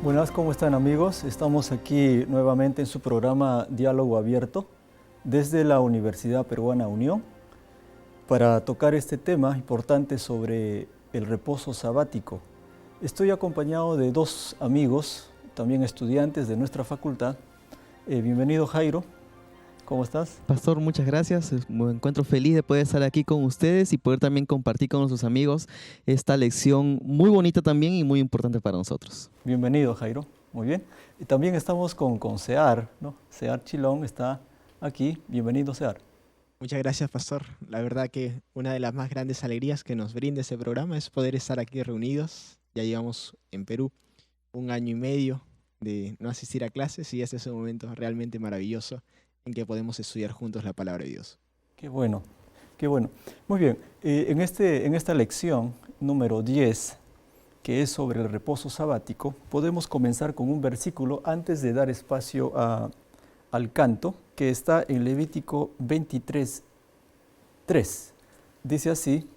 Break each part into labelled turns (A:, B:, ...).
A: Buenas, ¿cómo están amigos? Estamos aquí nuevamente en su programa Diálogo Abierto desde la Universidad Peruana Unión para tocar este tema importante sobre el reposo sabático. Estoy acompañado de dos amigos, también estudiantes de nuestra facultad. Bienvenido Jairo, ¿cómo estás?
B: Pastor, muchas gracias. Me encuentro feliz de poder estar aquí con ustedes y poder también compartir con nuestros amigos esta lección muy bonita también y muy importante para nosotros.
A: Bienvenido Jairo, muy bien. Y también estamos con Sear, ¿no? Sear Chilón está aquí. Bienvenido Sear.
C: Muchas gracias, Pastor. La verdad que una de las más grandes alegrías que nos brinda este programa es poder estar aquí reunidos. Ya llevamos en Perú 1 año y medio de no asistir a clases y este es un momento realmente maravilloso en que podemos estudiar juntos la palabra de Dios.
A: Qué bueno, qué bueno. Muy bien, en esta lección número 10, que es sobre el reposo sabático, podemos comenzar con un versículo antes de dar espacio al canto, que está en Levítico 23:3. Dice así: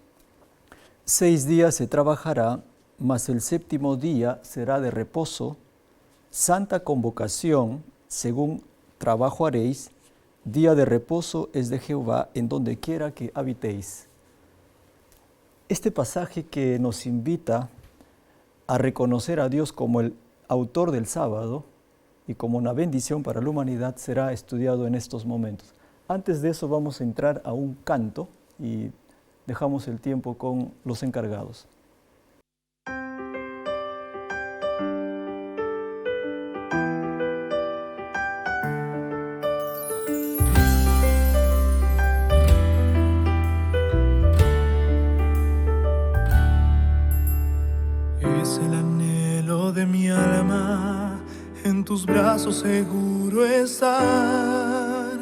A: 6 días se trabajará, mas el 7º día será de reposo, santa convocación, según trabajo haréis, día de reposo es de Jehová en donde quiera que habitéis. Este pasaje que nos invita a reconocer a Dios como el autor del sábado y como una bendición para la humanidad será estudiado en estos momentos. Antes de eso vamos a entrar a un canto y dejamos el tiempo con los encargados.
D: Tus brazos seguro estar,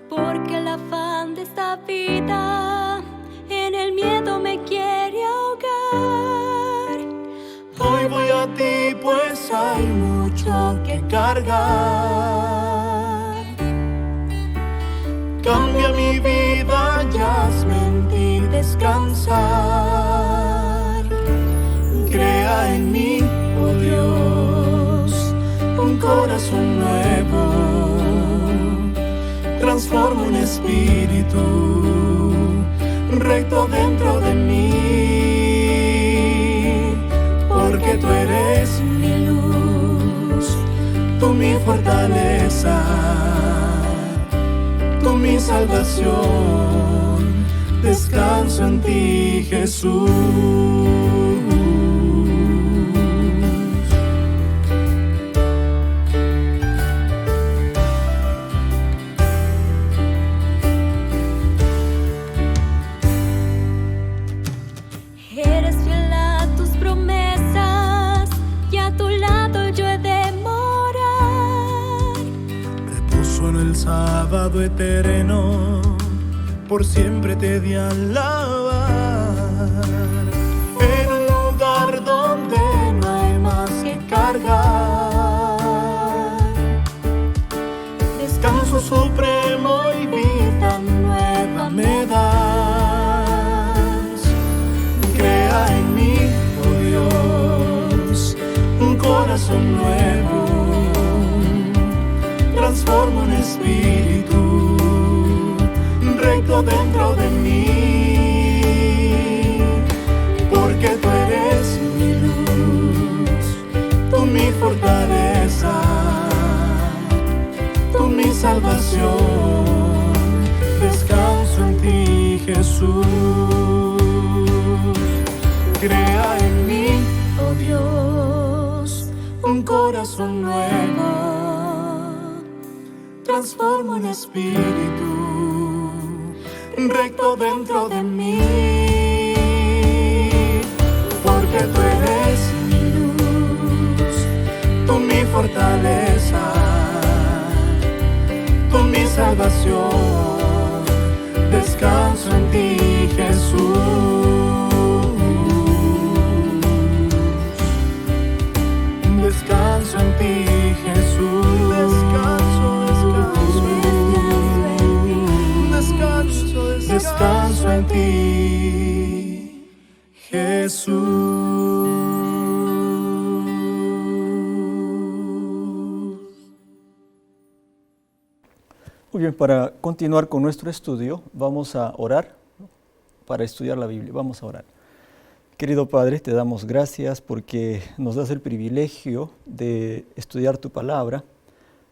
E: porque el afán de esta vida en el miedo me quiere ahogar.
D: Hoy voy a ti, pues hay mucho que cargar. Cambia mi vida y hazme en ti descansar. Crea en mí, oh Dios, un corazón nuevo, transforma un espíritu recto dentro de mí, porque tú eres mi luz, tú mi fortaleza, tú mi salvación, descanso en ti, Jesús. Sábado eterno, por siempre te di a alabar. En un lugar donde no hay más que cargar, descanso supremo y vida nueva me das. Crea en mí, oh Dios, un corazón nuevo, transforma un espíritu recto dentro de mí, porque tú eres mi luz, tú mi fortaleza, tú mi salvación, descanso en ti, Jesús. Crea en mí, oh Dios, un corazón nuevo, transforma un espíritu recto dentro de mí, porque tú eres mi luz, tú mi fortaleza, tú mi salvación, descanso en ti, Jesús, descanso en ti, Jesús, descanso en ti, Jesús.
A: Muy bien, para continuar con nuestro estudio, vamos a orar para estudiar la Biblia. Vamos a orar. Querido Padre, te damos gracias porque nos das el privilegio de estudiar tu palabra.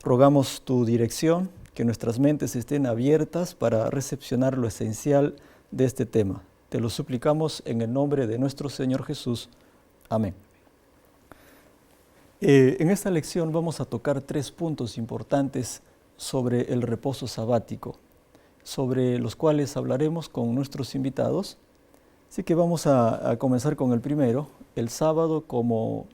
A: Rogamos tu dirección, que nuestras mentes estén abiertas para recepcionar lo esencial de este tema. Te lo suplicamos en el nombre de nuestro Señor Jesús. Amén. En esta lección vamos a tocar 3 puntos importantes sobre el reposo sabático, sobre los cuales hablaremos con nuestros invitados. Así que vamos a comenzar con el primero, el sábado como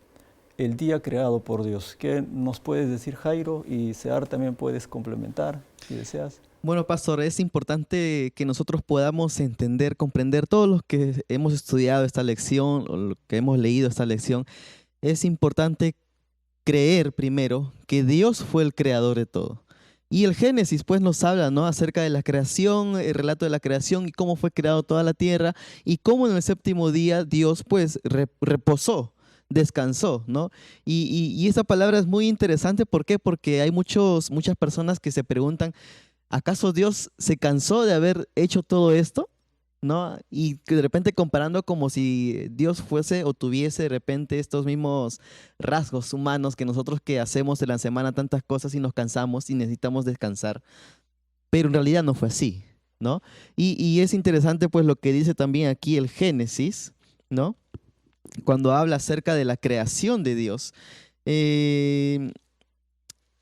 A: el día creado por Dios. ¿Qué nos puedes decir, Jairo? Y Sear también puedes complementar, si deseas.
B: Bueno, pastor, es importante que nosotros podamos entender, comprender todos los que hemos estudiado esta lección o lo que hemos leído esta lección. Es importante creer primero que Dios fue el creador de todo. Y el Génesis pues nos habla, ¿no?, acerca de la creación, el relato de la creación y cómo fue creado toda la tierra y cómo en el séptimo día Dios pues reposó, descansó, ¿no? Y esa palabra es muy interesante. ¿Por qué? Porque hay muchas personas que se preguntan, ¿acaso Dios se cansó de haber hecho todo esto? ¿No? Y que de repente comparando como si Dios fuese o tuviese de repente estos mismos rasgos humanos que nosotros que hacemos en la semana tantas cosas y nos cansamos y necesitamos descansar. Pero en realidad no fue así, ¿no? Y es interesante pues lo que dice también aquí el Génesis, ¿no? Cuando habla acerca de la creación de Dios.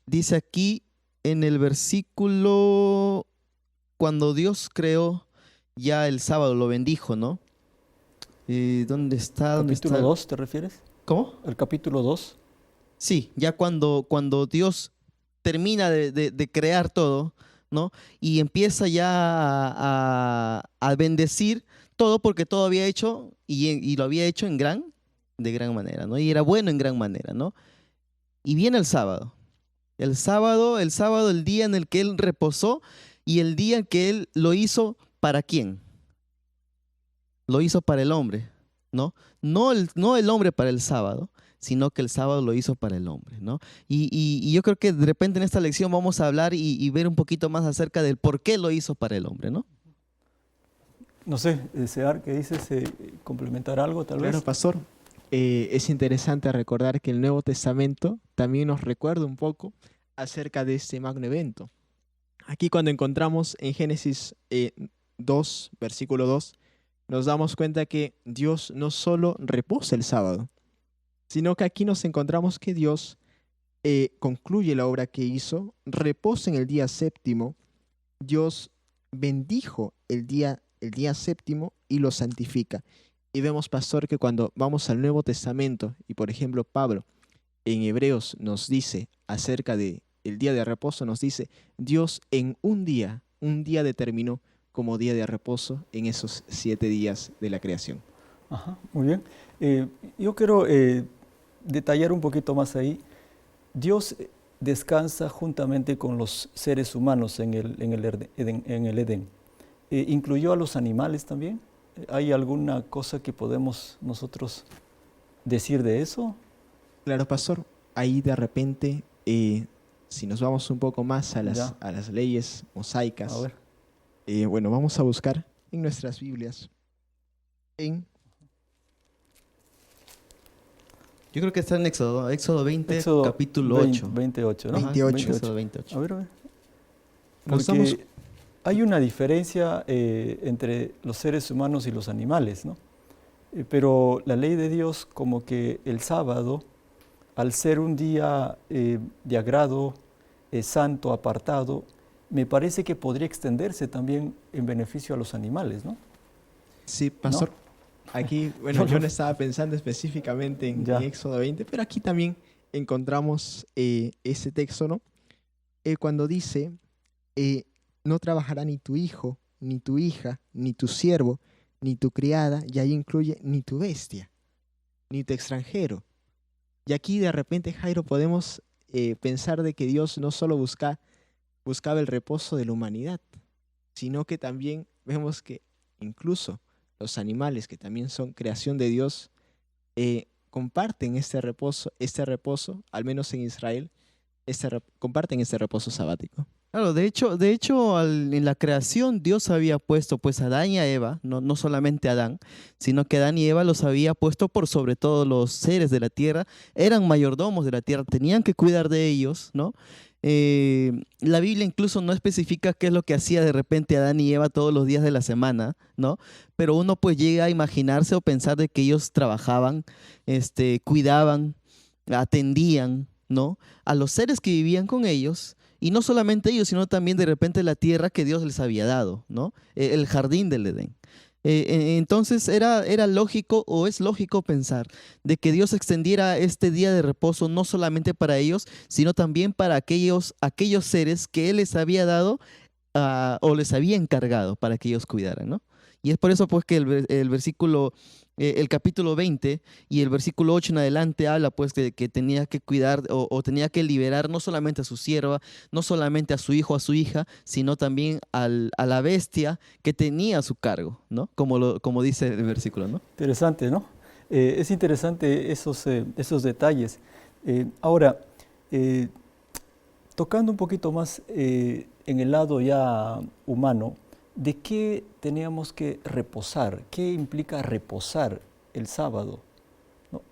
B: Dice aquí en el versículo, cuando Dios creó ya el sábado, lo bendijo, ¿no? ¿Dónde está?
A: ¿Capítulo 2 te refieres?
B: ¿Cómo?
A: ¿El capítulo 2?
B: Sí, ya cuando Dios termina de crear todo, ¿no? Y empieza ya a bendecir todo porque todo había hecho y lo había hecho de gran manera, ¿no? Y era bueno en gran manera, ¿no? Y viene el sábado. El sábado, el día en el que Él reposó y el día en que Él lo hizo. ¿Para quién? Lo hizo para el hombre, ¿no? No el hombre para el sábado, sino que el sábado lo hizo para el hombre, ¿no? Y yo creo que de repente en esta lección vamos a hablar y ver un poquito más acerca del por qué lo hizo para el hombre, ¿no?
A: No sé, Sear, ¿qué dices? ¿Complementar algo tal vez?
C: Claro, pastor. Es interesante recordar que el Nuevo Testamento también nos recuerda un poco acerca de este magno evento. Aquí cuando encontramos en Génesis 2, versículo 2, nos damos cuenta que Dios no solo reposa el sábado, sino que aquí nos encontramos que Dios concluye la obra que hizo, reposa en el día séptimo, Dios bendijo el día séptimo y lo santifica. Y vemos, pastor, que cuando vamos al Nuevo Testamento, y por ejemplo Pablo en Hebreos nos dice acerca de el día de reposo, nos dice, Dios en un día determinó como día de reposo en esos 7 días de la creación.
A: Ajá, muy bien. Yo quiero detallar un poquito más ahí. Dios descansa juntamente con los seres humanos en el Edén. ¿Incluyó a los animales también? ¿Hay alguna cosa que podemos nosotros decir de eso?
C: Claro, pastor. Ahí de repente, si nos vamos un poco más a las leyes mosaicas, bueno, vamos a buscar en nuestras Biblias.
B: Yo creo que está en Éxodo 20, capítulo 8.
A: 28, ¿no?
C: 28.
B: Éxodo 28.
A: A ver. Porque hay una diferencia entre los seres humanos y los animales, ¿no? Pero la ley de Dios, como que el sábado, al ser un día de agrado, santo, apartado, me parece que podría extenderse también en beneficio a los animales, ¿no?
C: Sí, pastor. ¿No? Aquí, bueno, yo no estaba pensando específicamente en Éxodo 20, pero aquí también encontramos ese texto, ¿no? Cuando dice, no trabajará ni tu hijo, ni tu hija, ni tu siervo, ni tu criada, y ahí incluye ni tu bestia, ni tu extranjero. Y aquí de repente, Jairo, podemos pensar de que Dios no solo buscaba el reposo de la humanidad, sino que también vemos que incluso los animales, que también son creación de Dios, comparten este reposo, al menos en Israel, comparten este reposo sabático.
B: Claro, de hecho en la creación Dios había puesto pues a Adán y a Eva, no solamente a Adán, sino que Adán y Eva los había puesto por sobre todo los seres de la tierra, eran mayordomos de la tierra, tenían que cuidar de ellos, ¿no? La Biblia incluso no especifica qué es lo que hacía de repente Adán y Eva todos los días de la semana, ¿no? Pero uno pues llega a imaginarse o pensar de que ellos trabajaban, cuidaban, atendían, ¿no? A los seres que vivían con ellos. Y no solamente ellos, sino también de repente la tierra que Dios les había dado, ¿no? El jardín del Edén. Entonces era lógico o es lógico pensar de que Dios extendiera este día de reposo no solamente para ellos, sino también para aquellos seres que Él les había dado o les había encargado para que ellos cuidaran, ¿no? Y es por eso pues que el capítulo 20 y el versículo 8 en adelante habla pues que tenía que cuidar o tenía que liberar no solamente a su sierva, no solamente a su hijo, a su hija, sino también a la bestia que tenía a su cargo, ¿no? Como dice el versículo, ¿no?
A: Interesante, ¿no? Es interesante esos detalles. Ahora, tocando un poquito más en el lado ya humano, ¿de qué teníamos que reposar? ¿Qué implica reposar el sábado? ¿No?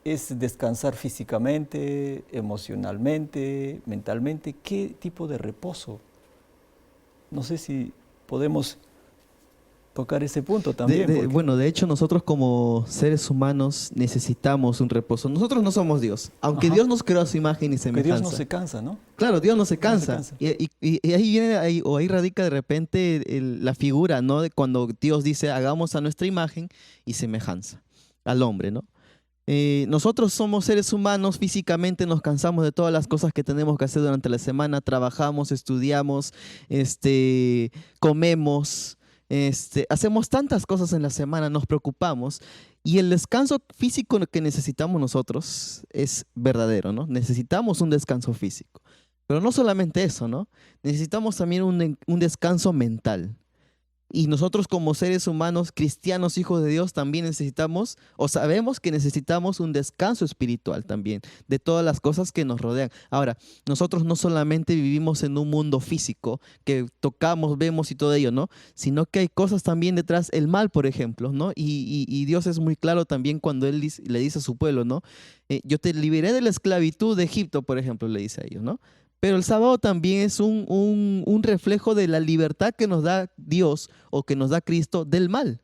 A: ¿Es descansar físicamente, emocionalmente, mentalmente? ¿Qué tipo de reposo? No sé si podemos tocar ese punto también.
B: Bueno, de hecho nosotros como seres humanos necesitamos un reposo. Nosotros no somos Dios, aunque
A: Ajá.
B: Dios nos creó a su imagen y
A: Que
B: semejanza.
A: Dios no se cansa, ¿no?
B: Claro, Dios no se
A: Dios no se
B: cansa.
A: cansa.
B: Y ahí viene, ahí radica de repente la figura, ¿no? De cuando Dios dice, hagamos a nuestra imagen y semejanza, al hombre, ¿no? Nosotros somos seres humanos, físicamente nos cansamos de todas las cosas que tenemos que hacer durante la semana, trabajamos, estudiamos, comemos, hacemos tantas cosas en la semana, nos preocupamos. Y el descanso físico que necesitamos nosotros es verdadero, ¿no? Necesitamos un descanso físico. Pero no solamente eso, ¿no? Necesitamos también un descanso mental. Y nosotros como seres humanos, cristianos, hijos de Dios, también necesitamos, o sabemos que necesitamos un descanso espiritual también, de todas las cosas que nos rodean. Ahora, nosotros no solamente vivimos en un mundo físico, que tocamos, vemos y todo ello, ¿no? Sino que hay cosas también detrás, el mal, por ejemplo, ¿no? Y Dios es muy claro también cuando Él le dice a su pueblo, ¿no? Yo te liberé de la esclavitud de Egipto, por ejemplo, le dice a ellos, ¿no? Pero el sábado también es un reflejo de la libertad que nos da Dios o que nos da Cristo del mal.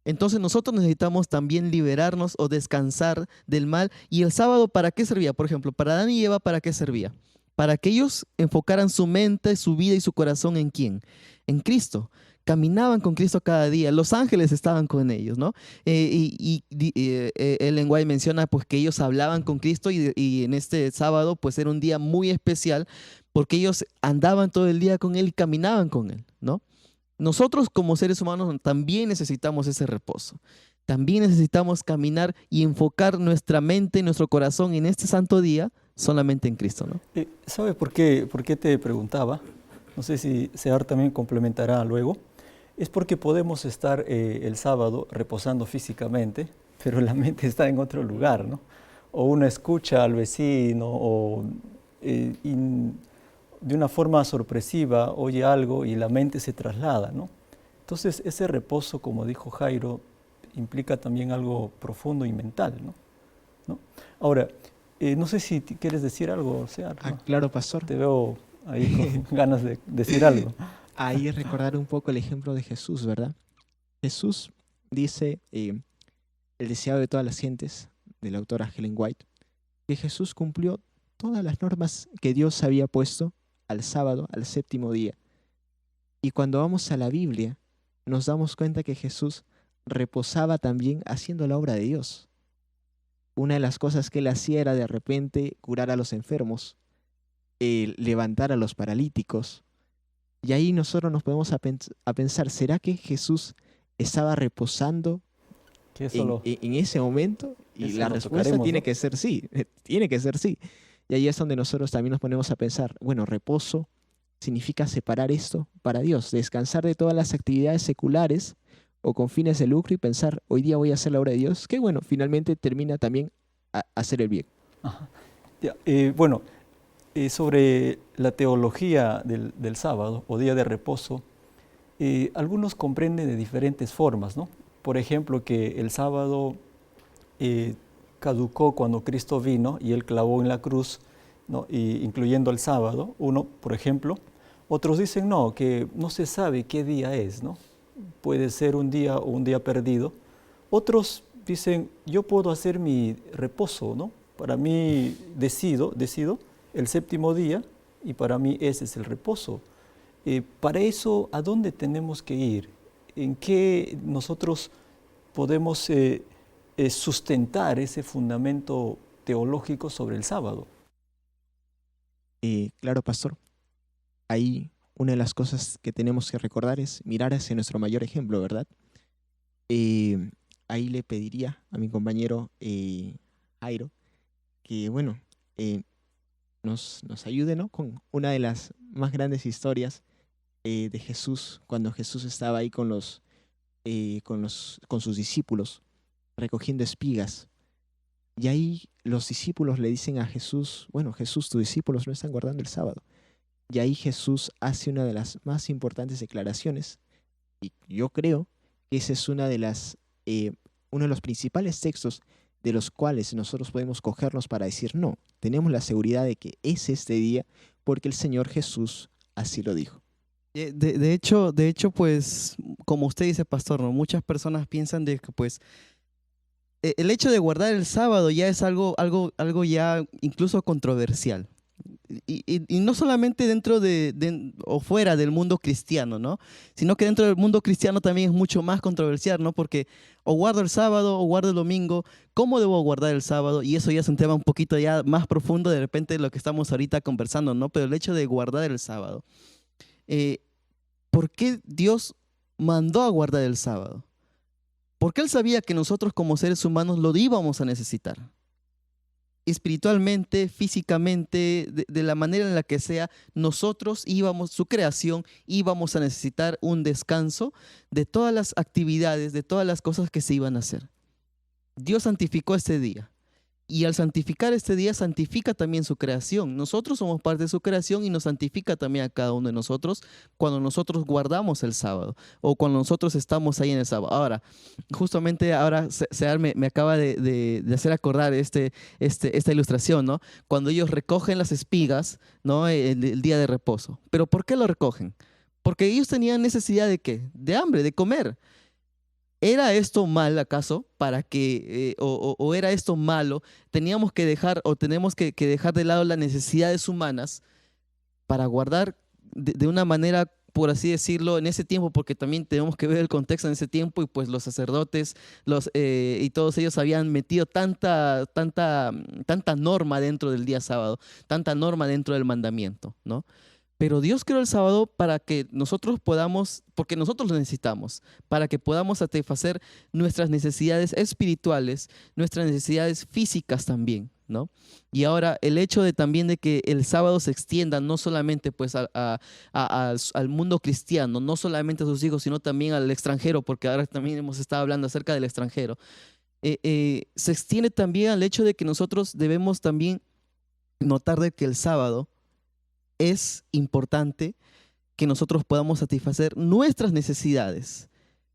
B: Entonces nosotros necesitamos también liberarnos o descansar del mal. ¿Y el sábado para qué servía? Por ejemplo, para Adán y Eva, ¿para qué servía? Para que ellos enfocaran su mente, su vida y su corazón ¿en quién? En Cristo. Caminaban con Cristo cada día, los ángeles estaban con ellos, ¿no? Ellen White menciona pues que ellos hablaban con Cristo y en este sábado pues era un día muy especial porque ellos andaban todo el día con Él y caminaban con Él, ¿no? Nosotros como seres humanos también necesitamos ese reposo, también necesitamos caminar y enfocar nuestra mente y nuestro corazón en este santo día solamente en Cristo, ¿no?
A: ¿Sabe por qué te preguntaba? No sé si Sear también complementará luego. Es porque podemos estar el sábado reposando físicamente, pero la mente está en otro lugar, ¿no? O uno escucha al vecino o de una forma sorpresiva oye algo y la mente se traslada, ¿no? Entonces ese reposo, como dijo Jairo, implica también algo profundo y mental, ¿no? Ahora, no sé si quieres decir algo, Sear, ¿no?
C: Claro, pastor.
A: Te veo ahí con ganas de decir algo.
C: Ahí recordar un poco el ejemplo de Jesús, ¿verdad? Jesús dice, el deseado de todas las gentes, de la autora Ellen White, que Jesús cumplió todas las normas que Dios había puesto al sábado, al séptimo día. Y cuando vamos a la Biblia, nos damos cuenta que Jesús reposaba también haciendo la obra de Dios. una de las cosas que él hacía era de repente curar a los enfermos, levantar a los paralíticos. Y ahí nosotros nos podemos a pensar, ¿será que Jesús estaba reposando
A: Que eso lo,
C: en ese momento? Y
A: eso
C: la
A: lo
C: respuesta
A: tocaremos,
C: tiene
A: ¿no?
C: que ser sí, tiene que ser sí. Y ahí es donde nosotros también nos ponemos a pensar, bueno, reposo significa separar esto para Dios, descansar de todas las actividades seculares o con fines de lucro y pensar, hoy día voy a hacer la obra de Dios, que bueno, finalmente termina también a hacer el bien.
A: Ajá. Ya, bueno, sobre la teología del sábado o día de reposo, algunos comprenden de diferentes formas, ¿no? Por ejemplo, que el sábado caducó cuando Cristo vino y Él clavó en la cruz, ¿no? Incluyendo el sábado, uno, por ejemplo. Otros dicen no, que no se sabe qué día es, ¿no? Puede ser un día o un día perdido. Otros dicen, yo puedo hacer mi reposo, ¿no? Para mí decido el séptimo día y para mí ese es el reposo. Para eso, ¿a dónde tenemos que ir? ¿En qué nosotros podemos sustentar ese fundamento teológico sobre el sábado?
C: Claro, pastor, ahí una de las cosas que tenemos que recordar es mirar hacia nuestro mayor ejemplo, ¿verdad? Ahí le pediría a mi compañero Jairo que, bueno, nos ayude, ¿no? Con una de las más grandes historias de Jesús, cuando Jesús estaba ahí con sus discípulos, recogiendo espigas. Y ahí los discípulos le dicen a Jesús, bueno, Jesús, tus discípulos no están guardando el sábado. Y ahí Jesús hace una de las más importantes declaraciones, y yo creo que ese es uno de los principales textos de los cuales nosotros podemos cogernos para decir, no, tenemos la seguridad de que es este día porque el Señor Jesús así lo dijo.
B: De hecho, pues, como usted dice, pastor, ¿no? Muchas personas piensan de que, pues, el hecho de guardar el sábado ya es algo ya incluso controversial. Y no solamente dentro o fuera del mundo cristiano, ¿no? Sino que dentro del mundo cristiano también es mucho más controversial, ¿no? Porque o guardo el sábado o guardo el domingo, ¿cómo debo guardar el sábado? Y eso ya es un tema un poquito ya más profundo de repente de lo que estamos ahorita conversando, ¿no? Pero el hecho de guardar el sábado. ¿Por qué Dios mandó a guardar el sábado? Porque Él sabía que nosotros como seres humanos lo íbamos a necesitar. Espiritualmente, físicamente, de la manera en la que sea, nosotros su creación, íbamos a necesitar un descanso de todas las actividades, de todas las cosas que se iban a hacer. Dios santificó este día. Y al santificar este día, santifica también su creación. Nosotros somos parte de su creación y nos santifica también a cada uno de nosotros cuando nosotros guardamos el sábado o cuando nosotros estamos ahí en el sábado. Ahora, justamente ahora Sear me acaba de hacer acordar esta ilustración, ¿no? Cuando ellos recogen las espigas, ¿no? El día de reposo. ¿Pero por qué lo recogen? Porque ellos tenían necesidad ¿de qué? De hambre, de comer. ¿Era esto mal acaso para que, o era esto malo? Teníamos que dejar o tenemos que dejar de lado las necesidades humanas para guardar de una manera, por así decirlo, en ese tiempo, porque también tenemos que ver el contexto en ese tiempo y pues los sacerdotes y todos ellos habían metido tanta norma dentro del día sábado, tanta norma dentro del mandamiento, ¿no? Pero Dios creó el sábado para que nosotros podamos, porque nosotros lo necesitamos, para que podamos satisfacer nuestras necesidades espirituales, nuestras necesidades físicas también, ¿no? Y ahora el hecho de también de que el sábado se extienda no solamente pues al mundo cristiano, no solamente a sus hijos, sino también al extranjero, porque ahora también hemos estado hablando acerca del extranjero, se extiende también al hecho de que nosotros debemos también notar de que el sábado es importante que nosotros podamos satisfacer nuestras necesidades.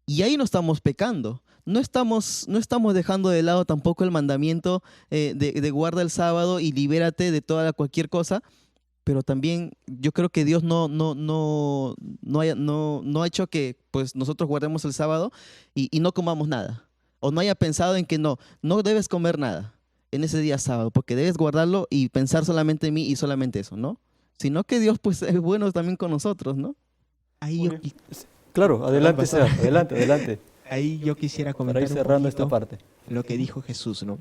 B: Y ahí no estamos pecando. No estamos dejando de lado tampoco el mandamiento de guarda el sábado y libérate de cualquier cosa. Pero también yo creo que Dios no ha hecho que pues, nosotros guardemos el sábado y no comamos nada. O no haya pensado en que no debes comer nada en ese día sábado, porque debes guardarlo y pensar solamente en mí y solamente eso, ¿no? Sino que Dios pues es bueno también con nosotros, ¿no?
C: Ahí
A: Claro, adelante, Sear, adelante.
C: Ahí yo quisiera comentar
A: para ir cerrando esta parte.
C: lo que dijo Jesús, ¿no?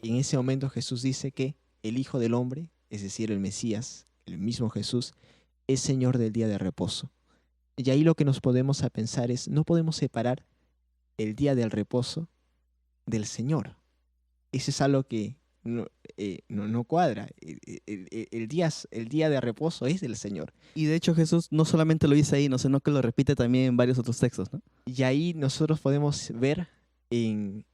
C: Y en ese momento Jesús dice que el Hijo del Hombre, es decir, el Mesías, el mismo Jesús, es Señor del día de reposo. Y ahí lo que nos podemos a pensar es, no podemos separar el día del reposo del Señor. Eso es algo que no cuadra. El día de reposo es del Señor.
B: Y de hecho Jesús no solamente lo dice ahí, no, sino que lo repite también en varios otros textos, ¿no?
C: Y ahí nosotros podemos ver en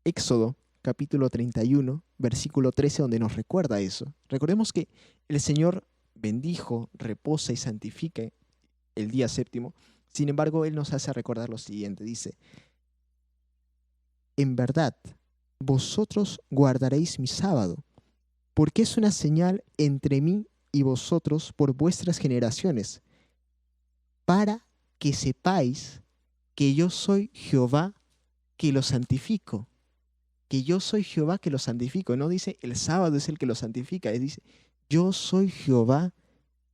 C: Éxodo capítulo 31, versículo 13, donde nos recuerda eso. Recordemos que el Señor bendijo, reposa y santifica el día séptimo. Sin embargo, Él nos hace recordar lo siguiente. Dice, en verdad, vosotros guardaréis mi sábado, porque es una señal entre mí y vosotros por vuestras generaciones, para que sepáis que yo soy Jehová que lo santifico. Que yo soy Jehová que lo santifico. No dice el sábado es el que lo santifica. Dice yo soy Jehová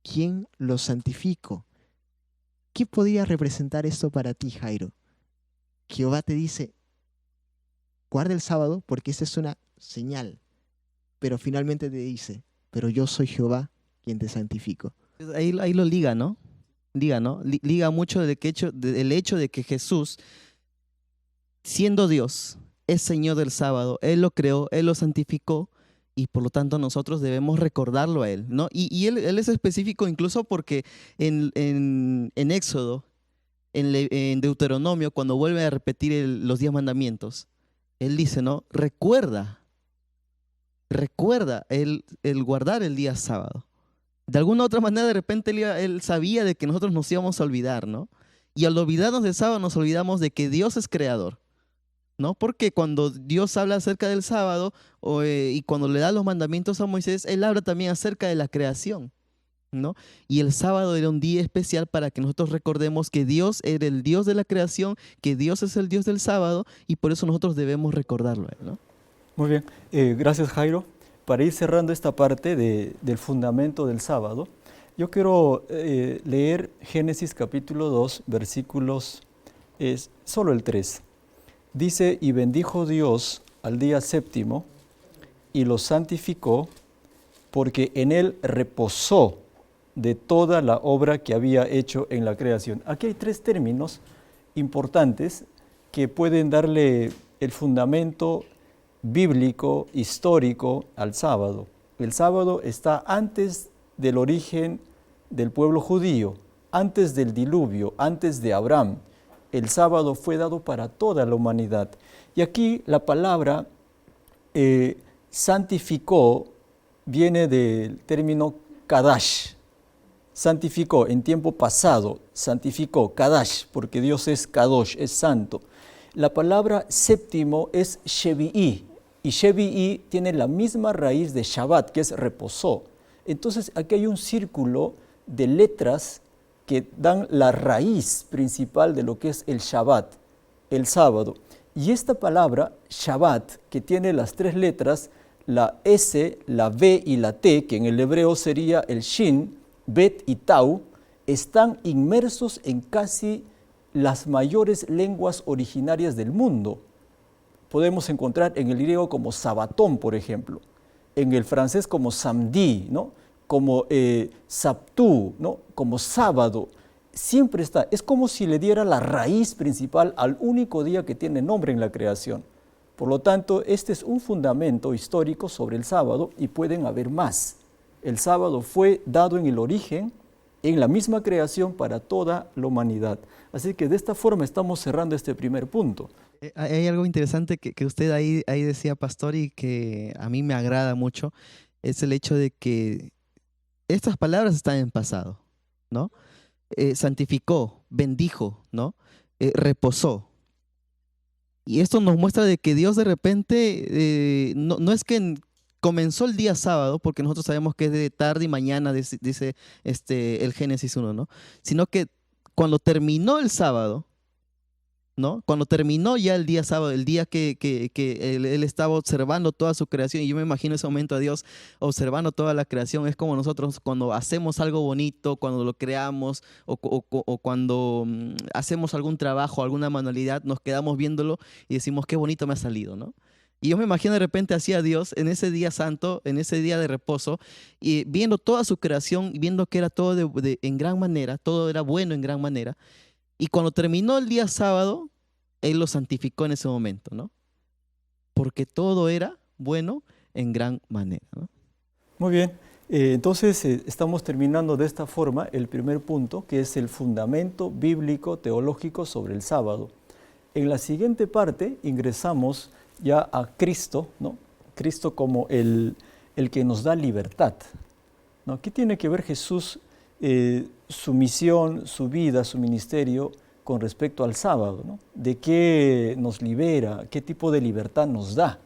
C: quien lo santifico. ¿Qué podría representar esto para ti, Jairo? Jehová te dice, guarda el sábado porque esa es una señal. Pero finalmente te dice, pero yo soy Jehová quien te santifico.
B: Ahí lo liga, ¿no? Liga, ¿no? Liga mucho del hecho de que Jesús, siendo Dios, es Señor del sábado. Él lo creó, Él lo santificó y por lo tanto nosotros debemos recordarlo a Él, ¿no? Y él es específico incluso porque en Éxodo, en Deuteronomio, cuando vuelve a repetir los 10 mandamientos, Él dice, ¿no? Recuerda el guardar el día sábado. De alguna u otra manera, de repente él sabía de que nosotros nos íbamos a olvidar, ¿no? Y al olvidarnos del sábado nos olvidamos de que Dios es creador, ¿no? Porque cuando Dios habla acerca del sábado y cuando le da los mandamientos a Moisés, Él habla también acerca de la creación, ¿no? Y el sábado era un día especial para que nosotros recordemos que Dios era el Dios de la creación, que Dios es el Dios del sábado y por eso nosotros debemos recordarlo, ¿no?
A: Muy bien, gracias Jairo. Para ir cerrando esta parte del fundamento del sábado, yo quiero leer Génesis capítulo 2, versículos, solo el 3. Dice, y bendijo Dios al día séptimo y lo santificó porque en él reposó de toda la obra que había hecho en la creación. Aquí hay 3 términos importantes que pueden darle el fundamento bíblico, histórico al sábado. El sábado está antes del origen del pueblo judío, antes del diluvio, antes de Abraham. El sábado fue dado para toda la humanidad. Y aquí la palabra santificó viene del término kadash. Santificó en tiempo pasado, santificó, kadash, porque Dios es kadosh, es santo. La palabra séptimo es shevi'i, y shevi'i tiene la misma raíz de Shabbat, que es reposó. Entonces aquí hay un círculo de letras que dan la raíz principal de lo que es el Shabbat, el sábado. Y esta palabra, Shabbat, que tiene las 3 letras, la S, la V y la T, que en el hebreo sería el Shin, Bet y Tau, están inmersos en casi las mayores lenguas originarias del mundo. Podemos encontrar en el griego como sabatón, por ejemplo, en el francés como samedi, ¿no? Como sabtú, ¿no? Como sábado. Siempre está. Es como si le diera la raíz principal al único día que tiene nombre en la creación. Por lo tanto, este es un fundamento histórico sobre el sábado y pueden haber más. El sábado fue dado en el origen, en la misma creación para toda la humanidad. Así que de esta forma estamos cerrando este primer punto.
B: Hay algo interesante que usted ahí decía, pastor, y que a mí me agrada mucho, es el hecho de que estas palabras están en pasado, ¿no? Santificó, bendijo, ¿no? Reposó. Y esto nos muestra de que Dios de repente, no es que comenzó el día sábado, porque nosotros sabemos que es de tarde y mañana, dice el Génesis 1, ¿no? Sino que cuando terminó el sábado, ¿no? Cuando terminó ya el día sábado, el día que él estaba observando toda su creación, y yo me imagino ese momento a Dios observando toda la creación, es como nosotros cuando hacemos algo bonito, cuando lo creamos o cuando hacemos algún trabajo, alguna manualidad, nos quedamos viéndolo y decimos qué bonito me ha salido, ¿no? Y yo me imagino de repente así a Dios en ese día santo, en ese día de reposo, y viendo toda su creación, y viendo que era todo en gran manera, todo era bueno en gran manera. Y cuando terminó el día sábado, Él lo santificó en ese momento, ¿no? Porque todo era bueno en gran manera, ¿no?
A: Muy bien, entonces estamos terminando de esta forma el primer punto, que es el fundamento bíblico teológico sobre el sábado. En la siguiente parte ingresamos ya a Cristo, ¿no? Cristo como el que nos da libertad, ¿no? ¿Qué tiene que ver Jesús, su misión, su vida, su ministerio con respecto al sábado, ¿no? ¿De qué nos libera? ¿Qué tipo de libertad nos da?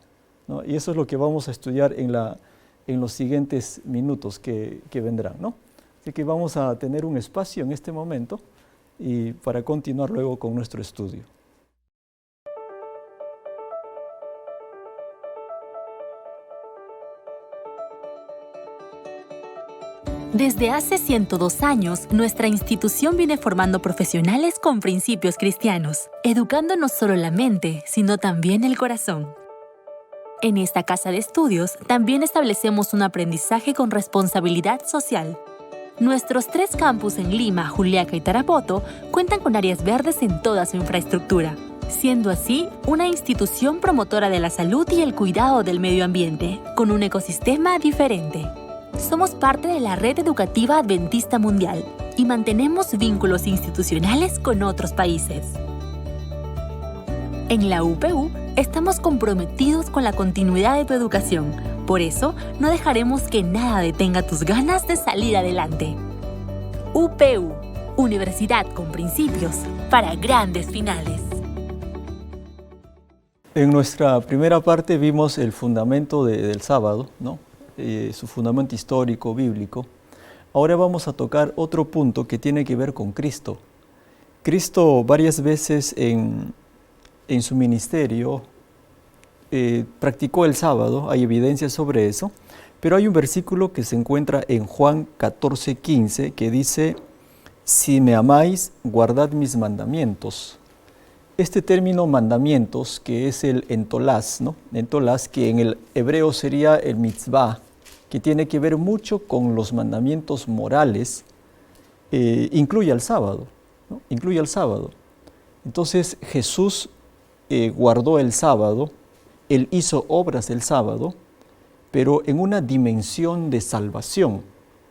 A: ¿No? Y eso es lo que vamos a estudiar en los siguientes minutos que vendrán, ¿no? Así que vamos a tener un espacio en este momento y para continuar luego con nuestro estudio.
F: Desde hace 102 años, nuestra institución viene formando profesionales con principios cristianos, educando no solo la mente, sino también el corazón. En esta casa de estudios también establecemos un aprendizaje con responsabilidad social. Nuestros 3 campus en Lima, Juliaca y Tarapoto cuentan con áreas verdes en toda su infraestructura, siendo así una institución promotora de la salud y el cuidado del medio ambiente, con un ecosistema diferente. Somos parte de la Red Educativa Adventista Mundial y mantenemos vínculos institucionales con otros países. En la UPU estamos comprometidos con la continuidad de tu educación. Por eso, no dejaremos que nada detenga tus ganas de salir adelante. UPU, Universidad con principios para grandes finales.
A: En nuestra primera parte vimos el fundamento del sábado, ¿no? Su fundamento histórico, bíblico. Ahora vamos a tocar otro punto que tiene que ver con Cristo. Cristo varias veces en su ministerio practicó el sábado, hay evidencia sobre eso, pero hay un versículo que se encuentra en Juan 14:15 que dice: si me amáis, guardad mis mandamientos. Este término mandamientos, que es el entolás, ¿no? Entolás, que en el hebreo sería el mitzvah, que tiene que ver mucho con los mandamientos morales, incluye al sábado, ¿no? Incluye al sábado. Entonces Jesús guardó el sábado, Él hizo obras del sábado, pero en una dimensión de salvación,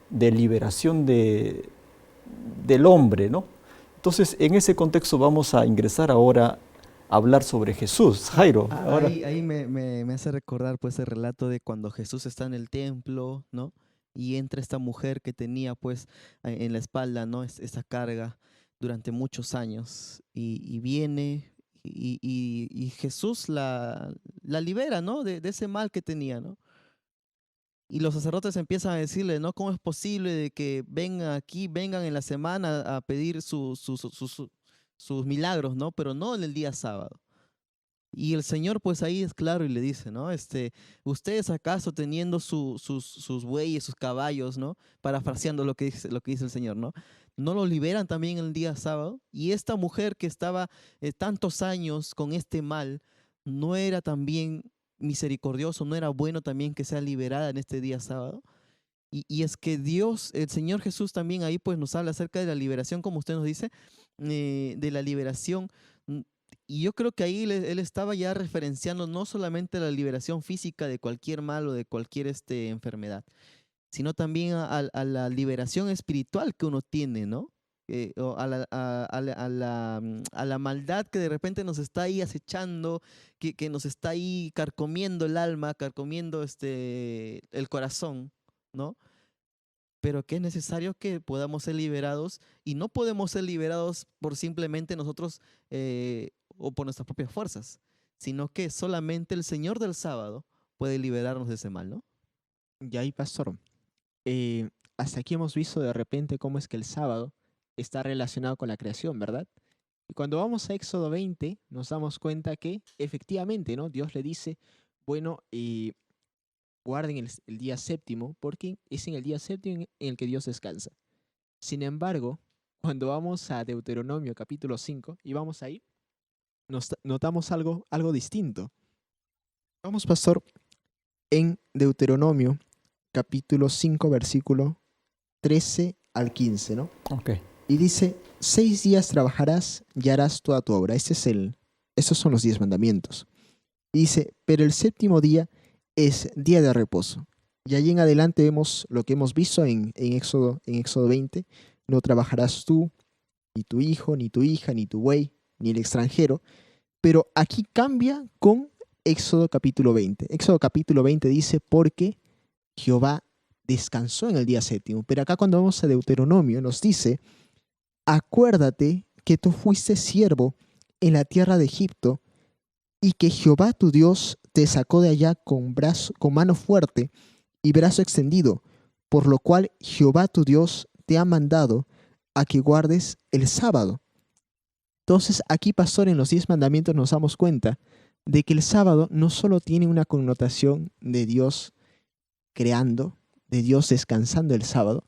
A: de liberación del hombre, ¿no? Entonces, en ese contexto vamos a ingresar ahora a hablar sobre Jesús. Jairo, ahora.
B: Ahí me hace recordar pues el relato de cuando Jesús está en el templo, ¿no? Y entra esta mujer que tenía pues en la espalda, ¿no? Esa carga durante muchos años y viene y Jesús la libera, ¿no? De ese mal que tenía, ¿no? Y los sacerdotes empiezan a decirle, ¿no? ¿Cómo es posible de que vengan en la semana a pedir sus milagros, ¿no? Pero no en el día sábado. Y el Señor pues ahí es claro y le dice, ¿no? ¿Ustedes acaso teniendo sus bueyes, sus caballos, ¿no? Parafraseando lo que dice el Señor, ¿no? ¿No lo liberan también el día sábado? Y esta mujer que estaba tantos años con este mal, ¿no era también misericordioso, no era bueno también que sea liberada en este día sábado? Y es que Dios, el Señor Jesús también ahí pues nos habla acerca de la liberación, como usted nos dice, de la liberación. Y yo creo que ahí él estaba ya referenciando no solamente la liberación física de cualquier mal o de cualquier enfermedad, sino también a la liberación espiritual que uno tiene, ¿no? O a la maldad que de repente nos está ahí acechando, que nos está ahí carcomiendo el alma, carcomiendo el corazón, ¿no? Pero que es necesario que podamos ser liberados, y no podemos ser liberados por simplemente nosotros o por nuestras propias fuerzas, sino que solamente el Señor del sábado puede liberarnos de ese mal, ¿no?
C: Y ahí, pastor, hasta aquí hemos visto de repente cómo es que el sábado está relacionado con la creación, ¿verdad? Y cuando vamos a Éxodo 20, nos damos cuenta que efectivamente, ¿no? Dios le dice, bueno, guarden el día séptimo, porque es en el día séptimo en el que Dios descansa. Sin embargo, cuando vamos a Deuteronomio capítulo 5, y vamos ahí, notamos algo distinto. Vamos, pastor, en Deuteronomio, capítulo 5, versículo 13 al 15, ¿no?
A: Ok.
C: Y dice, 6 días trabajarás y harás toda tu obra. Estos son los 10 mandamientos. Y dice, pero el séptimo día es día de reposo. Y allí en adelante vemos lo que hemos visto en Éxodo 20. No trabajarás tú, ni tu hijo, ni tu hija, ni tu buey, ni el extranjero. Pero aquí cambia con Éxodo capítulo 20. Éxodo capítulo 20 dice, porque Jehová descansó en el día séptimo. Pero acá cuando vamos a Deuteronomio nos dice, acuérdate que tú fuiste siervo en la tierra de Egipto y que Jehová tu Dios te sacó de allá con mano fuerte y brazo extendido, por lo cual Jehová tu Dios te ha mandado a que guardes el sábado. Entonces aquí, pastor, en los 10 mandamientos nos damos cuenta de que el sábado no solo tiene una connotación de Dios creando, de Dios descansando el sábado,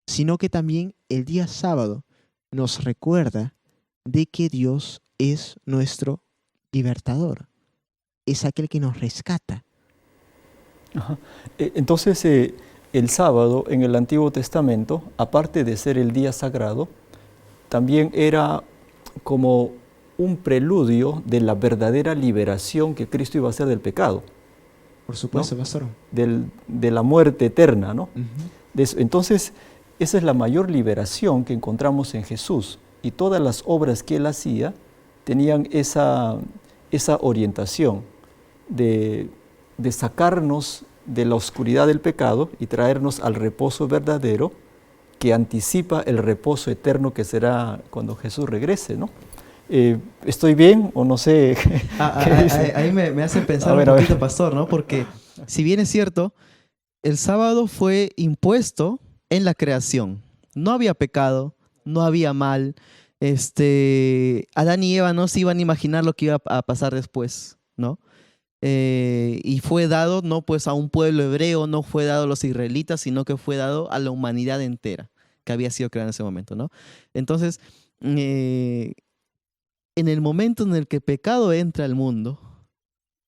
C: sino que también el día sábado nos recuerda de que Dios es nuestro libertador, es aquel que nos rescata.
A: Ajá. Entonces, el sábado en el Antiguo Testamento, aparte de ser el día sagrado, también era como un preludio de la verdadera liberación que Cristo iba a hacer del pecado.
C: Por supuesto,
A: ¿no?
C: pastor.
A: De la muerte eterna, ¿no?
C: Uh-huh.
A: Entonces, esa es la mayor liberación que encontramos en Jesús. Y todas las obras que Él hacía tenían esa orientación de sacarnos de la oscuridad del pecado y traernos al reposo verdadero que anticipa el reposo eterno que será cuando Jesús regrese, ¿no? ¿Estoy bien o no sé?
B: Ahí me hace pensar un poquito, pastor, ¿no? Porque si bien es cierto, el sábado fue impuesto en la creación. No había pecado, no había mal. Adán y Eva no se iban a imaginar lo que iba a pasar después, ¿no? Y fue dado no pues a un pueblo hebreo, no fue dado a los israelitas, sino que fue dado a la humanidad entera que había sido creada en ese momento, ¿no? Entonces, en el momento en el que el pecado entra al mundo,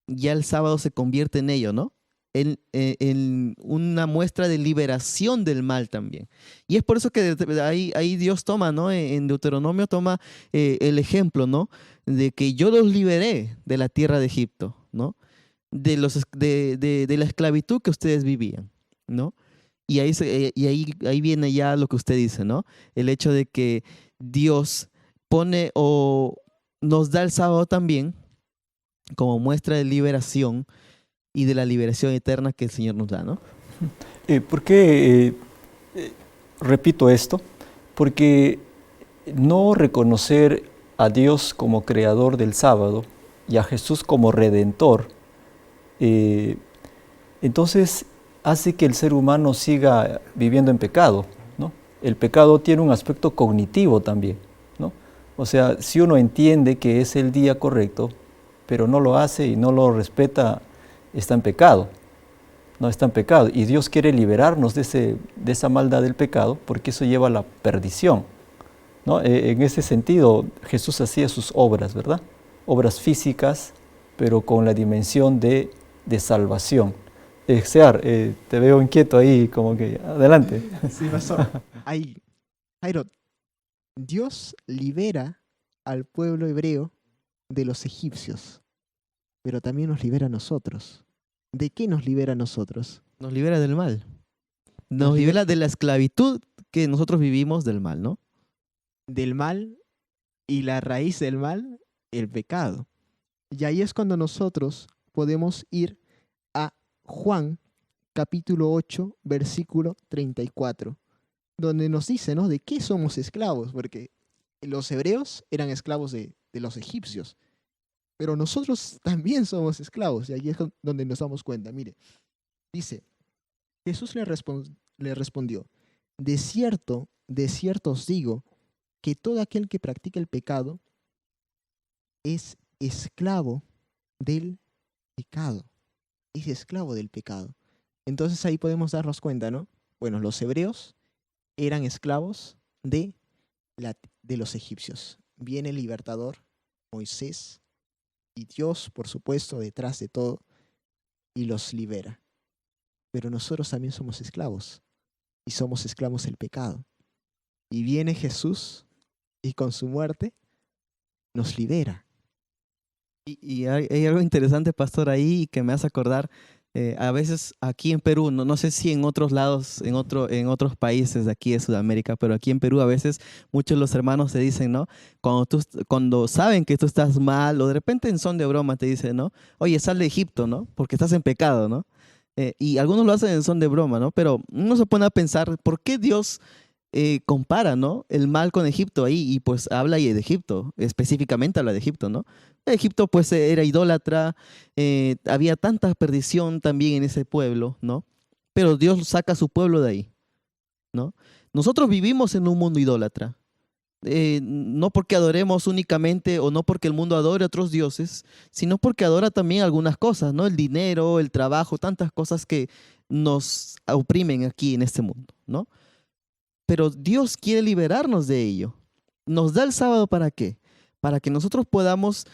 B: ya el sábado se convierte en ello, ¿no? En una muestra de liberación del mal también. Y es por eso que ahí Dios toma, ¿no? En Deuteronomio toma el ejemplo, ¿no? De que yo los liberé de la tierra de Egipto, ¿no? De la esclavitud que ustedes vivían, ¿no? Y ahí viene ya lo que usted dice, ¿no? El hecho de que Dios pone o nos da el sábado también como muestra de liberación y de la liberación eterna que el Señor nos da, ¿no?
A: ¿Por qué repito esto? Porque no reconocer a Dios como creador del sábado y a Jesús como redentor, entonces hace que el ser humano siga viviendo en pecado, ¿no? El pecado tiene un aspecto cognitivo también, ¿no? O sea, si uno entiende que es el día correcto, pero no lo hace y no lo respeta, está en pecado, no está en pecado. Y Dios quiere liberarnos de esa maldad del pecado, porque eso lleva a la perdición, ¿no? En ese sentido, Jesús hacía sus obras, ¿verdad? Obras físicas, pero con la dimensión de salvación. Sear, te veo inquieto ahí, como que adelante.
C: Sí, pastor. Ahí, Jairo, Dios libera al pueblo hebreo de los egipcios, pero también nos libera a nosotros. ¿De qué nos libera a nosotros?
B: Nos libera del mal. Nos libera de la esclavitud que nosotros vivimos del mal, ¿no?
C: Del mal, y la raíz del mal, el pecado. Y ahí es cuando nosotros podemos ir a Juan capítulo 8, versículo 34, donde nos dice, ¿no?, de qué somos esclavos, porque los hebreos eran esclavos de los egipcios, pero nosotros también somos esclavos, y ahí es donde nos damos cuenta. Mire, dice, Jesús le respondió, de cierto os digo, que todo aquel que practica el pecado es esclavo del pecado. Es esclavo del pecado. Entonces ahí podemos darnos cuenta, ¿no? Bueno, los hebreos eran esclavos de los egipcios. Viene el libertador, Moisés, y Dios, por supuesto, detrás de todo, y los libera. Pero nosotros también somos esclavos y somos esclavos del pecado. Y viene Jesús y con su muerte nos libera.
B: Y hay algo interesante, pastor, ahí que me hace acordar. A veces aquí en Perú, no sé si en otros lados, en otros países de aquí de Sudamérica, pero aquí en Perú a veces muchos de los hermanos te dicen, ¿no? Cuando saben que tú estás mal o de repente en son de broma te dicen, ¿no? Oye, sal de Egipto, ¿no? Porque estás en pecado, ¿no? Y algunos lo hacen en son de broma, ¿no? Pero uno se pone a pensar, ¿por qué Dios compara, ¿no? El mal con Egipto ahí? Y pues habla ahí de Egipto, específicamente habla de Egipto, ¿no? Egipto pues era idólatra, había tanta perdición también en ese pueblo, ¿no? Pero Dios saca a su pueblo de ahí, ¿no? Nosotros vivimos en un mundo idólatra, no porque adoremos únicamente o no porque el mundo adore a otros dioses, sino porque adora también algunas cosas, ¿no? El dinero, el trabajo, tantas cosas que nos oprimen aquí en este mundo, ¿no? Pero Dios quiere liberarnos de ello. Nos da el sábado ¿para qué? Para que nosotros podamos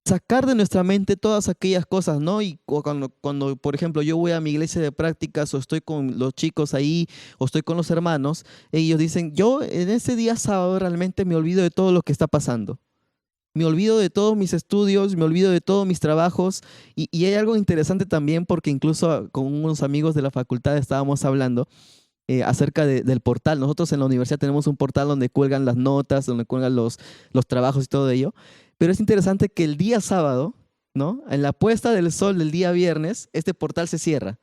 B: sacar de nuestra mente todas aquellas cosas, ¿no? Y cuando, por ejemplo, yo voy a mi iglesia de prácticas o estoy con los chicos ahí o estoy con los hermanos, ellos dicen, yo en ese día sábado realmente me olvido de todo lo que está pasando. Me olvido de todos mis estudios, me olvido de todos mis trabajos y hay algo interesante también porque incluso con unos amigos de la facultad estábamos hablando acerca del portal. Nosotros en la universidad tenemos un portal donde cuelgan las notas, donde cuelgan los trabajos y todo ello. Pero es interesante que el día sábado, ¿no? En la puesta del sol del día viernes, este portal se cierra,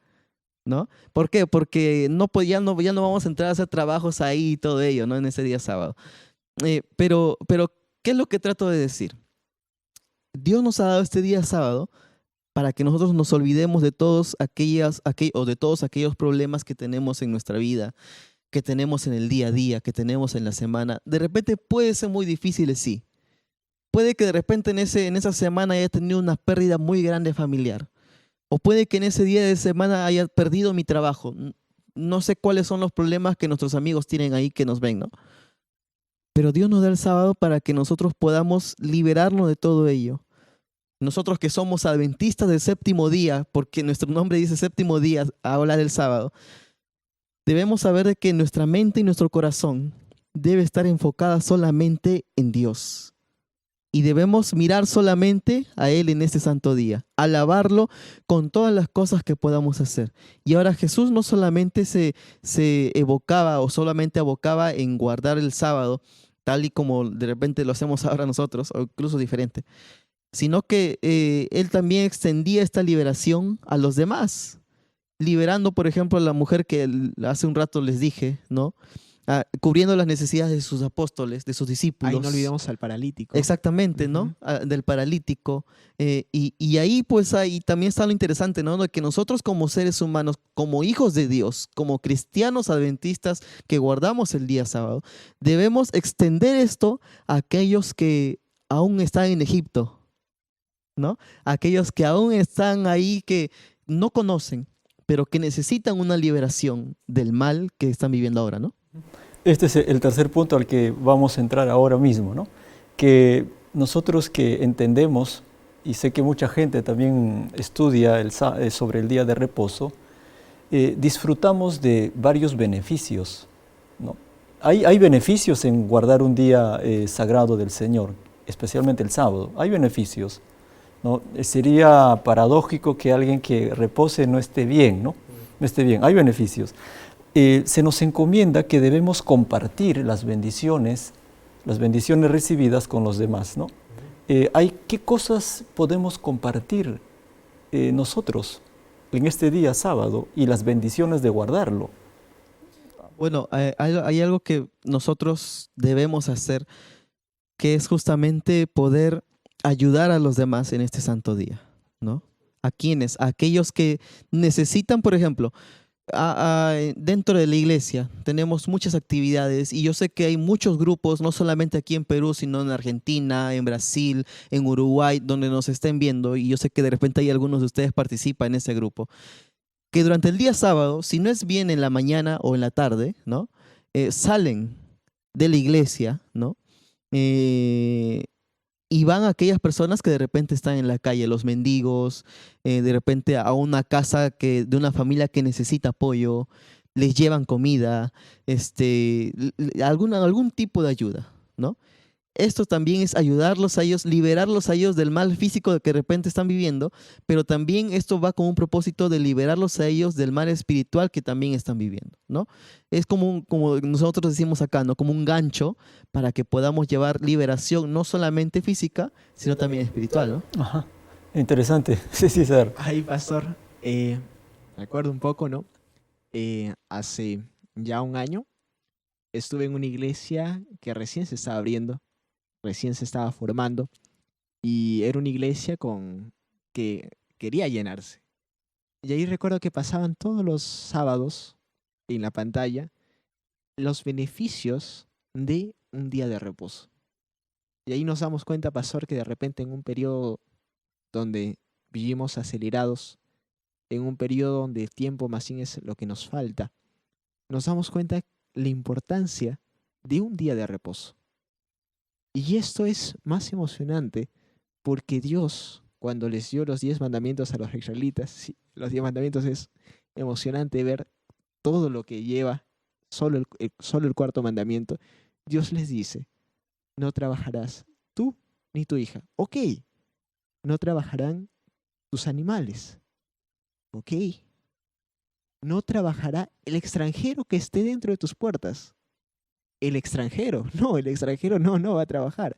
B: ¿no? ¿Por qué? Porque ya no vamos a entrar a hacer trabajos ahí y todo ello, ¿no? En ese día sábado. Pero, ¿qué es lo que trato de decir? Dios nos ha dado este día sábado para que nosotros nos olvidemos de todos aquellos problemas que tenemos en nuestra vida, que tenemos en el día a día, que tenemos en la semana. De repente puede ser muy difícil, sí. Puede que de repente en esa semana haya tenido una pérdida muy grande familiar. O puede que en ese día de semana haya perdido mi trabajo. No sé cuáles son los problemas que nuestros amigos tienen ahí que nos ven, ¿no? Pero Dios nos da el sábado para que nosotros podamos liberarnos de todo ello. Nosotros que somos adventistas del séptimo día, porque nuestro nombre dice séptimo día, habla del sábado, debemos saber de que nuestra mente y nuestro corazón debe estar enfocada solamente en Dios. Y debemos mirar solamente a Él en este santo día, alabarlo con todas las cosas que podamos hacer. Y ahora Jesús no solamente se evocaba o solamente abocaba en guardar el sábado, tal y como de repente lo hacemos ahora nosotros, o incluso diferente, sino que Él también extendía esta liberación a los demás, liberando, por ejemplo, a la mujer que hace un rato les dije, ¿no? Cubriendo las necesidades de sus apóstoles, de sus discípulos.
C: Ahí no olvidemos al paralítico.
B: Exactamente, ¿no? Del paralítico. Y ahí pues ahí también está lo interesante, ¿no? De que nosotros como seres humanos, como hijos de Dios, como cristianos adventistas que guardamos el día sábado, debemos extender esto a aquellos que aún están en Egipto, ¿no? Aquellos que aún están ahí, que no conocen, pero que necesitan una liberación del mal que están viviendo ahora, ¿no?
A: Este es el tercer punto al que vamos a entrar ahora mismo, ¿no? Que nosotros que entendemos, y sé que mucha gente también estudia sobre el día de reposo, disfrutamos de varios beneficios, ¿no? Hay beneficios en guardar un día sagrado del Señor, especialmente el sábado. Hay beneficios, ¿no? Sería paradójico que alguien que repose no esté bien, ¿no? No esté bien. Hay beneficios. Se nos encomienda que debemos compartir las bendiciones recibidas con los demás, ¿no? ¿Qué cosas podemos compartir nosotros en este día sábado y las bendiciones de guardarlo?
B: Bueno, hay algo que nosotros debemos hacer, que es justamente poder ayudar a los demás en este santo día, ¿no? ¿A quiénes? A aquellos que necesitan, por ejemplo, dentro de la iglesia tenemos muchas actividades y yo sé que hay muchos grupos, no solamente aquí en Perú, sino en Argentina, en Brasil, en Uruguay, donde nos estén viendo, y yo sé que de repente hay algunos de ustedes participan en ese grupo, que durante el día sábado, si no es bien en la mañana o en la tarde, ¿no? Salen de la iglesia, ¿no? y van a aquellas personas que de repente están en la calle, los mendigos, de repente a una casa de una familia que necesita apoyo, les llevan comida, algún tipo de ayuda, ¿no? Esto también es ayudarlos a ellos, liberarlos a ellos del mal físico que de repente están viviendo, pero también esto va con un propósito de liberarlos a ellos del mal espiritual que también están viviendo, ¿no? Es como nosotros decimos acá, ¿no? Como un gancho para que podamos llevar liberación no solamente física, sino también espiritual, ¿no?
A: Ajá. Interesante. Sí, sí, César.
C: Ay, pastor, me acuerdo un poco, ¿no? Hace ya un año estuve en una iglesia que recién se estaba abriendo, recién se estaba formando, y era una iglesia que quería llenarse. Y ahí recuerdo que pasaban todos los sábados en la pantalla los beneficios de un día de reposo. Y ahí nos damos cuenta, pastor, que de repente en un periodo donde vivimos acelerados, en un periodo donde el tiempo más bien es lo que nos falta, nos damos cuenta la importancia de un día de reposo. Y esto es más emocionante porque Dios, cuando les dio los 10 mandamientos a los israelitas, sí, los 10 mandamientos es emocionante ver todo lo que lleva solo el cuarto mandamiento. Dios les dice, no trabajarás tú ni tu hija. Ok, no trabajarán tus animales. Ok, no trabajará el extranjero que esté dentro de tus puertas. El extranjero no va a trabajar.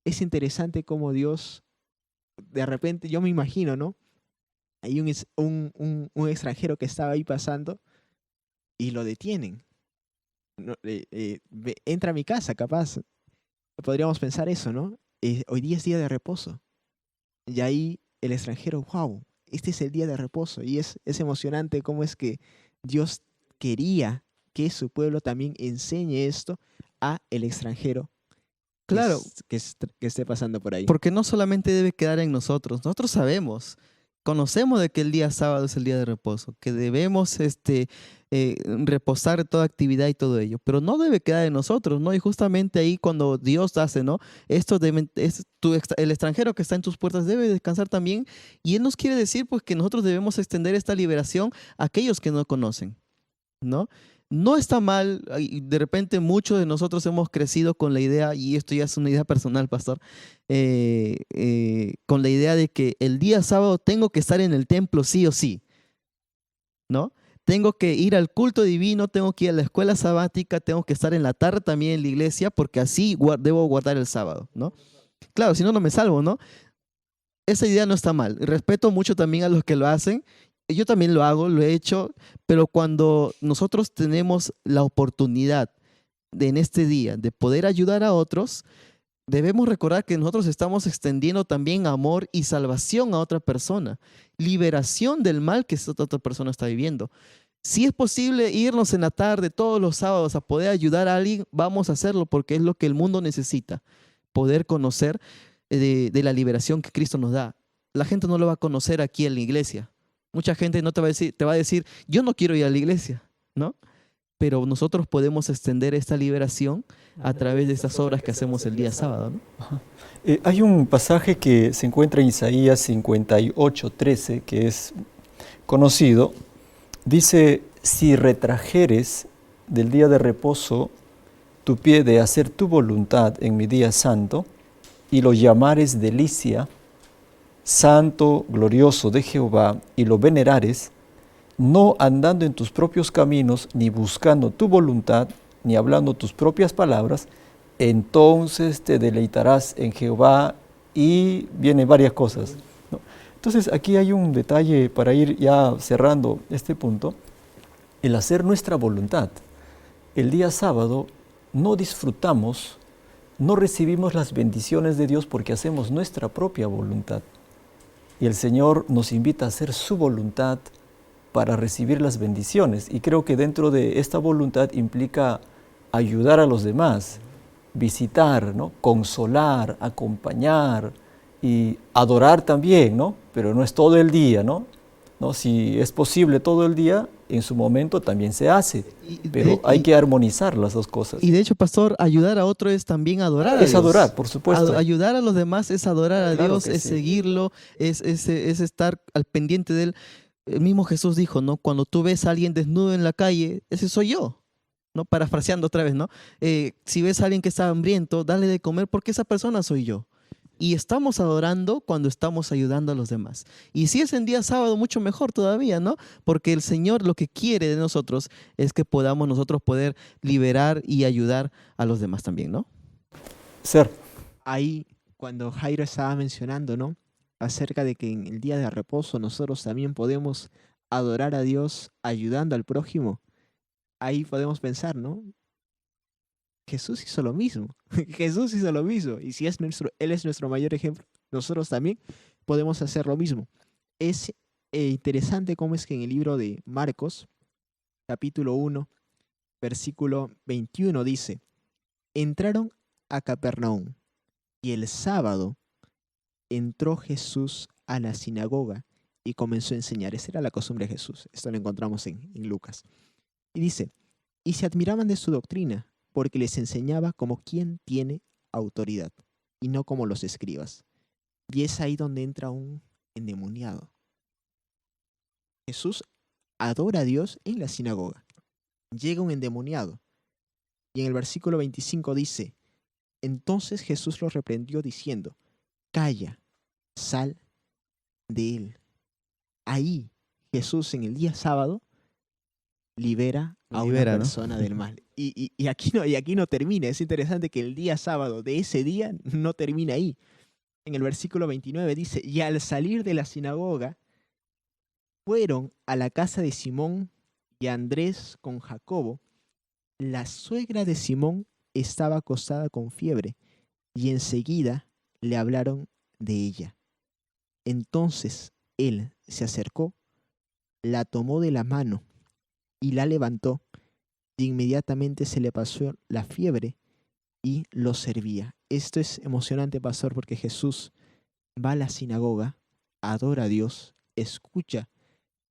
C: Es interesante cómo Dios, de repente, yo me imagino, ¿no? Hay un extranjero que estaba ahí pasando y lo detienen. No, entra a mi casa, capaz. Podríamos pensar eso, ¿no? Hoy día es día de reposo. Y ahí el extranjero, wow, este es el día de reposo. Y es emocionante cómo es que Dios quería que su pueblo también enseñe esto a el extranjero
B: Claro,
C: que esté pasando por ahí.
B: porque no solamente debe quedar en nosotros. Nosotros sabemos, conocemos de que el día sábado es el día de reposo, que debemos reposar de toda actividad y todo ello, pero no debe quedar en nosotros, ¿no? Y justamente ahí cuando Dios hace, ¿no? El extranjero que está en tus puertas debe descansar también, y Él nos quiere decir pues que nosotros debemos extender esta liberación a aquellos que no conocen, ¿no? No está mal, de repente muchos de nosotros hemos crecido con la idea, y esto ya es una idea personal, pastor, con la idea de que el día sábado tengo que estar en el templo sí o sí, ¿no? Tengo que ir al culto divino, tengo que ir a la escuela sabática, tengo que estar en la tarde también en la iglesia, porque así debo guardar el sábado, ¿no? Claro, si no, no me salvo, ¿no? Esa idea no está mal. Respeto mucho también a los que lo hacen. Yo también lo hago, lo he hecho, pero cuando nosotros tenemos la oportunidad en este día de poder ayudar a otros, debemos recordar que nosotros estamos extendiendo también amor y salvación a otra persona, liberación del mal que esta otra persona está viviendo. Si es posible irnos en la tarde todos los sábados a poder ayudar a alguien, vamos a hacerlo porque es lo que el mundo necesita, poder conocer de la liberación que Cristo nos da. La gente no lo va a conocer aquí en la iglesia. Mucha gente no te va a decir, yo no quiero ir a la iglesia, ¿no? Pero nosotros podemos extender esta liberación a través de estas obras que hacemos el día sábado, ¿no?
A: Hay un pasaje que se encuentra en Isaías 58:13, que es conocido. Dice, si retrajeres del día de reposo tu pie de hacer tu voluntad en mi día santo, y lo llamares delicia, santo, glorioso de Jehová, y lo venerares, no andando en tus propios caminos, ni buscando tu voluntad, ni hablando tus propias palabras, entonces te deleitarás en Jehová, y vienen varias cosas, ¿no? Entonces aquí hay un detalle para ir ya cerrando este punto, el hacer nuestra voluntad. El día sábado no disfrutamos, no recibimos las bendiciones de Dios porque hacemos nuestra propia voluntad. Y el Señor nos invita a hacer su voluntad para recibir las bendiciones. Y creo que dentro de esta voluntad implica ayudar a los demás, visitar, ¿no? Consolar, acompañar y adorar también, ¿no? Pero no es todo el día, ¿no? Si es posible todo el día, en su momento también se hace,
B: Y
A: pero hay que armonizar las dos cosas.
B: Y de hecho, pastor, ayudar a otro es también adorar a
A: Es
B: Dios.
A: adorar, por supuesto.
B: Ayudar a los demás es adorar a
A: Claro
B: Dios,
A: que
B: es
A: sí.
B: seguirlo, es estar al pendiente de Él. El mismo Jesús dijo, ¿no? Cuando tú ves a alguien desnudo en la calle, ese soy yo, ¿no? Parafraseando otra vez, ¿no? Si ves a alguien que está hambriento, dale de comer porque esa persona soy yo. Y estamos adorando cuando estamos ayudando a los demás. Y si es en día sábado, mucho mejor todavía, ¿no? Porque el Señor lo que quiere de nosotros es que podamos nosotros poder liberar y ayudar a los demás también, ¿no?
A: Ser.
C: Ahí, cuando Jairo estaba mencionando, ¿no? Acerca de que en el día de reposo nosotros también podemos adorar a Dios ayudando al prójimo. Ahí podemos pensar, ¿no? Jesús hizo lo mismo. Jesús hizo lo mismo. Y si Él es nuestro mayor ejemplo, nosotros también podemos hacer lo mismo. Es interesante cómo es que en el libro de Marcos, capítulo 1, versículo 21 dice, entraron a Capernaum y el sábado entró Jesús a la sinagoga y comenzó a enseñar. Esa era la costumbre de Jesús. Esto lo encontramos en Lucas. Y dice, y se admiraban de su doctrina, porque les enseñaba como quien tiene autoridad, y no como los escribas. Y es ahí donde entra un endemoniado. Jesús adora a Dios en la sinagoga. Llega un endemoniado. Y en el versículo 25 dice, entonces Jesús lo reprendió diciendo, calla, sal de él. Ahí Jesús en el día sábado libera a una
B: ¿no?
C: persona del mal. Y aquí no termina. Es interesante que el día sábado de ese día no termina ahí. En el versículo 29 dice, y al salir de la sinagoga, fueron a la casa de Simón y Andrés con Jacobo. La suegra de Simón estaba acostada con fiebre, y enseguida le hablaron de ella. Entonces él se acercó, la tomó de la mano y la levantó, y inmediatamente se le pasó la fiebre y lo servía. Esto es emocionante, pastor, porque Jesús va a la sinagoga, adora a Dios, escucha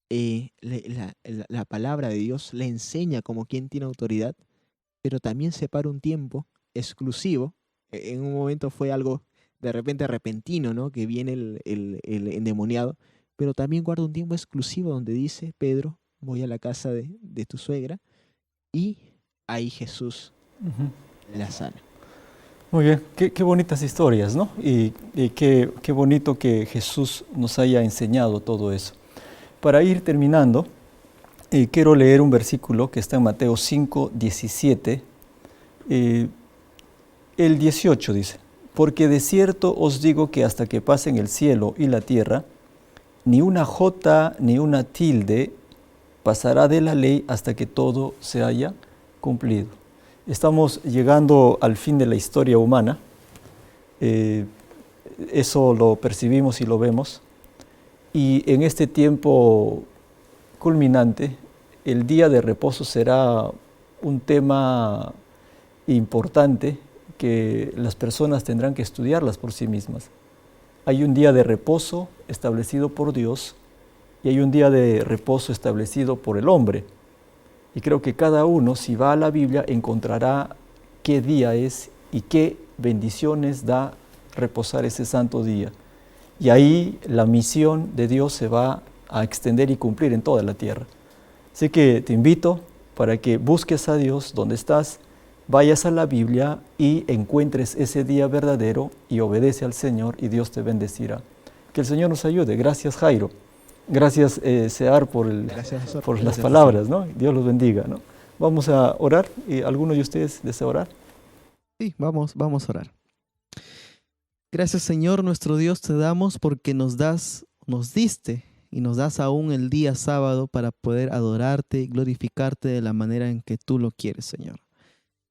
C: la palabra de Dios, le enseña como quien tiene autoridad, pero también se para un tiempo exclusivo. En un momento fue algo de repente repentino, ¿no? Que viene el endemoniado, pero también guarda un tiempo exclusivo donde dice, Pedro, voy a la casa de tu suegra, y ahí Jesús la sana.
A: Muy bien, qué bonitas historias, ¿no? Y qué bonito que Jesús nos haya enseñado todo eso. Para ir terminando, quiero leer un versículo que está en Mateo 5, 17. El 18 dice, porque de cierto os digo que hasta que pasen el cielo y la tierra, ni una jota ni una tilde pasará de la ley hasta que todo se haya cumplido. Estamos llegando al fin de la historia humana. Eso lo percibimos y lo vemos. Y en este tiempo culminante, el día de reposo será un tema importante que las personas tendrán que estudiarlas por sí mismas. Hay un día de reposo establecido por Dios y hay un día de reposo establecido por el hombre. Y creo que cada uno, si va a la Biblia, encontrará qué día es y qué bendiciones da reposar ese santo día. Y ahí la misión de Dios se va a extender y cumplir en toda la tierra. Así que te invito para que busques a Dios donde estás, vayas a la Biblia y encuentres ese día verdadero y obedece al Señor y Dios te bendecirá. Que el Señor nos ayude. Gracias, Jairo. Gracias, Sear, por las palabras, ¿no? Dios los bendiga, ¿no? Vamos a orar. ¿Alguno de ustedes desea orar?
B: Sí, vamos a orar. Gracias, Señor, nuestro Dios, te damos porque nos diste y nos das aún el día sábado para poder adorarte y glorificarte de la manera en que tú lo quieres, Señor.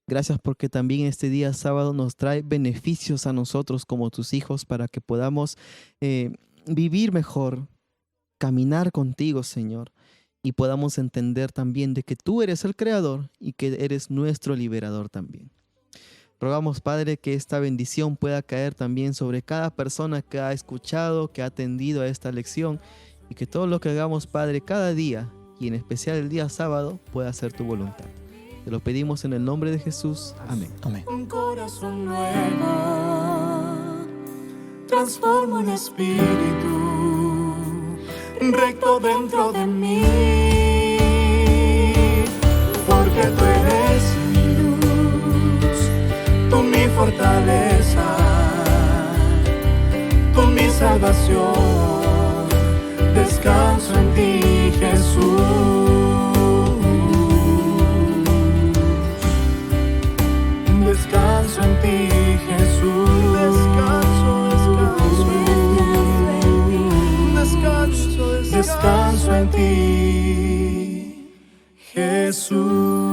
B: Gracias porque también este día sábado nos trae beneficios a nosotros como tus hijos para que podamos vivir mejor, caminar contigo, Señor, y podamos entender también de que tú eres el Creador y que eres nuestro liberador también. Rogamos, Padre, que esta bendición pueda caer también sobre cada persona que ha escuchado, que ha atendido a esta lección, y que todo lo que hagamos, Padre, cada día y en especial el día sábado pueda hacer tu voluntad. Te lo pedimos en el nombre de Jesús. Amén.
A: Amén.
D: Un corazón nuevo, transforma un espíritu recto dentro de mí, porque tú eres mi luz, tú mi fortaleza, tú mi salvación, descanso en ti, Jesús. Descanso en ti, Jesús. Descanso en ti, Jesús.